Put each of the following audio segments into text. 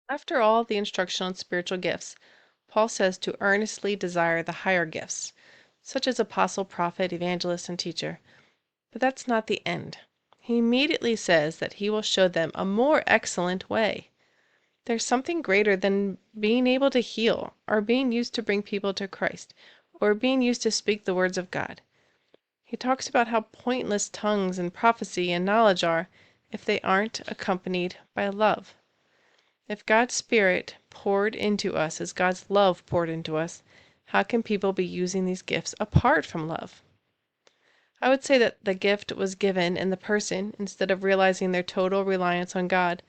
After all the instruction on spiritual gifts, Paul says to earnestly desire the higher gifts, such as apostle, prophet, evangelist, and teacher. But that's not the end. He immediately says that he will show them a more excellent way. There's something greater than being able to heal, or being used to bring people to Christ, or being used to speak the words of God. He talks about how pointless tongues and prophecy and knowledge are if they aren't accompanied by love. If God's Spirit poured into us as God's love poured into us, how can people be using these gifts apart from love? I would say that the gift was given and the person, instead of realizing their total reliance on God,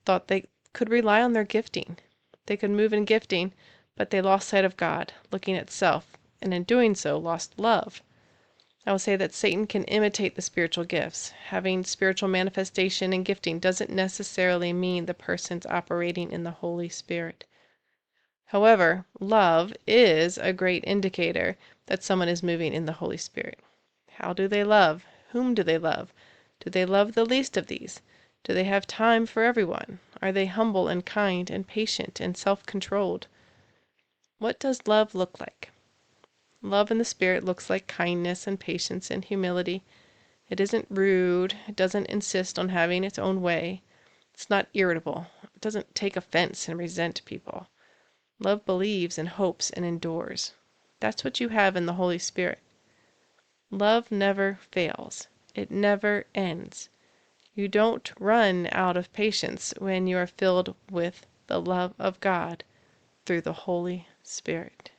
thought they could rely on their gifting. They could move in gifting, but they lost sight of God, looking at self, and in doing so lost love. I will say that Satan can imitate the spiritual gifts. Having spiritual manifestation and gifting doesn't necessarily mean the person's operating in the Holy Spirit. However, love is a great indicator that someone is moving in the Holy Spirit. How do they love? Whom do they love? Do they love the least of these? Do they have time for everyone? Are they humble and kind and patient and self-controlled? What does love look like? Love in the Spirit looks like kindness and patience and humility. It isn't rude. It doesn't insist on having its own way. It's not irritable. It doesn't take offense and resent people. Love believes and hopes and endures. That's what you have in the Holy Spirit. Love never fails. It never ends. You don't run out of patience when you are filled with the love of God through the Holy Spirit.